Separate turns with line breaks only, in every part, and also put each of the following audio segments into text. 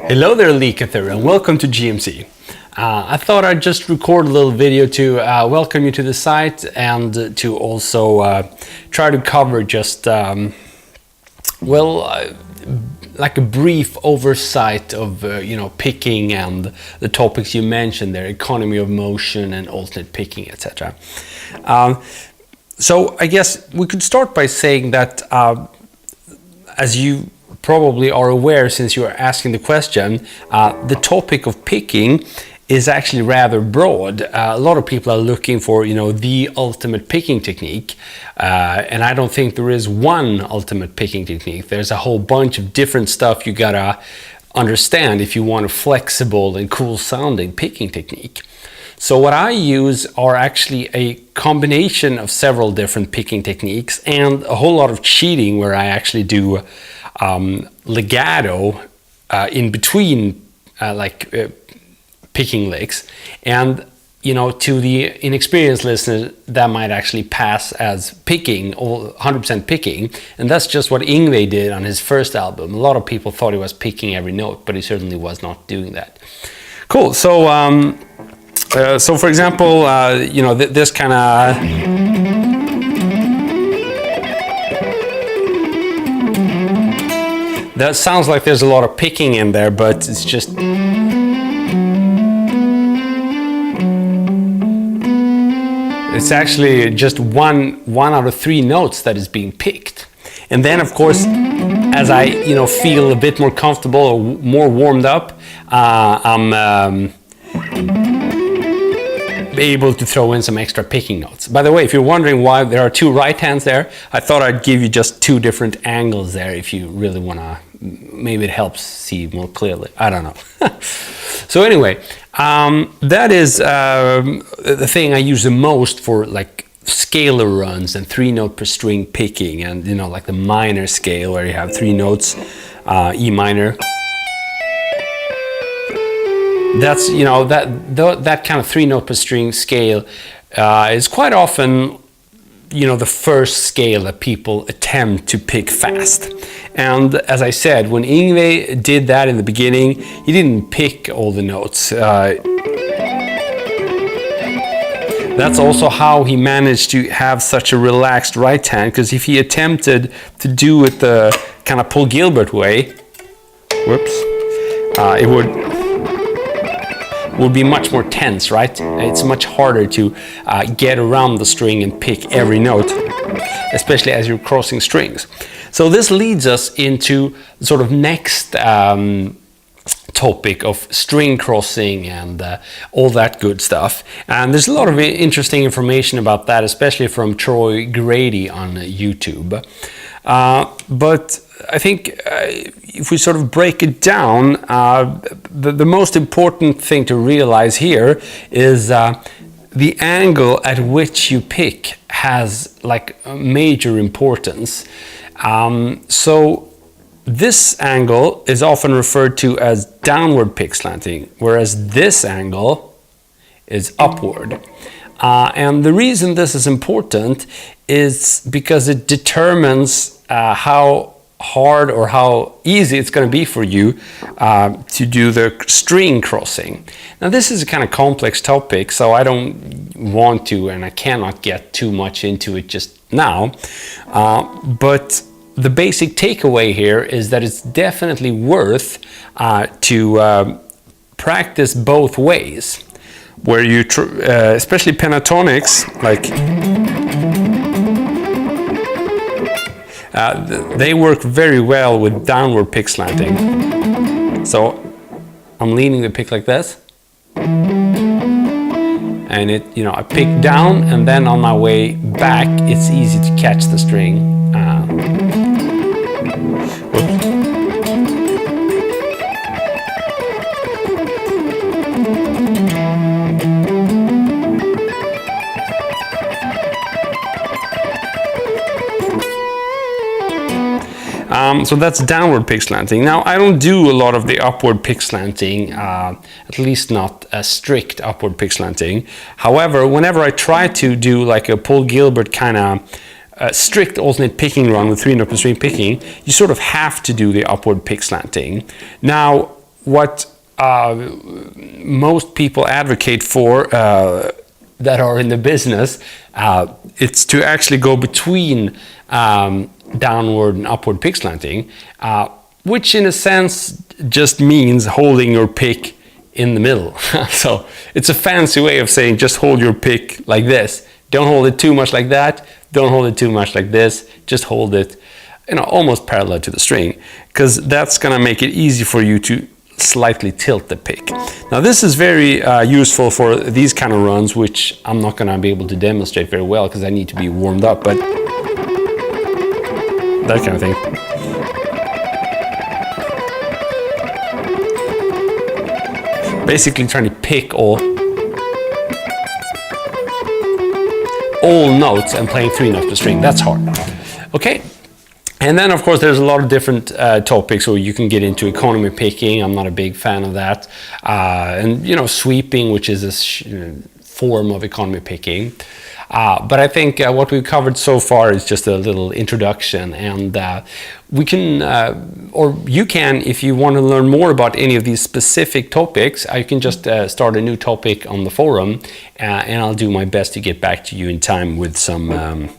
Hello there, leekather, and welcome to GMC. I thought I'd just record a little video to welcome you to the site and to also try to cover just like a brief oversight of picking and the topics you mentioned there, economy of motion and alternate picking, etc. So I guess we could start by saying that as you probably are aware, since you are asking the question, the topic of picking is actually rather broad. A lot of people are looking for, the ultimate picking technique, and I don't think there is one ultimate picking technique. There's a whole bunch of different stuff you gotta understand if you want a flexible and cool sounding picking technique. So what I use are actually a combination of several different picking techniques and a whole lot of cheating where I actually do legato in between picking licks, and to the inexperienced listener that might actually pass as picking or 100% picking, and that's just what Yngwie did on his first album. A lot of people thought he was picking every note, but he certainly was not doing that. Cool. So so for example, this kind of that sounds like there's a lot of picking in there, but it's just it's actually just one out of three notes that is being picked. And then of course, as I feel a bit more comfortable or more warmed up, I'm able to throw in some extra picking notes. By the way, if you're wondering why there are two right hands there, I thought I'd give you just two different angles there if you really wanna, maybe it helps see more clearly. I don't know. So anyway, that is the thing I use the most for like scalar runs and 3-note per string picking, and like the minor scale where you have 3 notes, E minor. That's that kind of 3-note per string scale is quite often the first scale that people attempt to pick fast. And as I said, when Yngwie did that in the beginning, he didn't pick all the notes. That's also how he managed to have such a relaxed right hand, because if he attempted to do it the kind of Paul Gilbert way, it would be much more tense, right? It's much harder to get around the string and pick every note, especially as you're crossing strings. So this leads us into sort of next topic of string crossing and all that good stuff. And there's a lot of interesting information about that, especially from Troy Grady on YouTube. But I think if we sort of break it down, the most important thing to realize here is the angle at which you pick has like a major importance. So this angle is often referred to as downward pick slanting, whereas this angle is upward. And the reason this is important is because it determines how hard or how easy it's going to be for you to do the string crossing. Now this is a kind of complex topic, so I don't want to and I cannot get too much into it just now, but the basic takeaway here is that it's definitely worth to practice both ways, where you especially pentatonics, like they work very well with downward pick slanting. So I'm leaning the pick like this, and I pick down, and then on my way back it's easy to catch the string. So that's downward pick slanting. Now I don't do a lot of the upward pick slanting, at least not a strict upward pick slanting. However, whenever I try to do like a Paul Gilbert kind of strict alternate picking run with 3-note per string picking, you sort of have to do the upward pick slanting. Now, what most people advocate for that are in the business, it's to actually go between downward and upward pick slanting, which in a sense just means holding your pick in the middle. So it's a fancy way of saying just hold your pick like this. Don't hold it too much like that. Don't hold it too much like this. Just hold it, almost parallel to the string, because that's gonna make it easy for you to slightly tilt the pick. Now this is very useful for these kind of runs, which I'm not gonna be able to demonstrate very well because I need to be warmed up, but that kind of thing. Basically trying to pick all notes and playing 3 notes per string. That's hard. Okay. And then, of course, there's a lot of different topics, or you can get into economy picking. I'm not a big fan of that. And, sweeping, which is a form of economy picking. But I think what we've covered so far is just a little introduction. And we can, or you can, if you want to learn more about any of these specific topics, you can just start a new topic on the forum. And I'll do my best to get back to you in time with some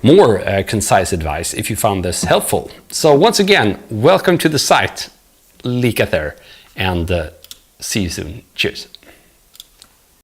more concise advice if you found this helpful. So once again, welcome to the site, leekather, and see you soon. Cheers.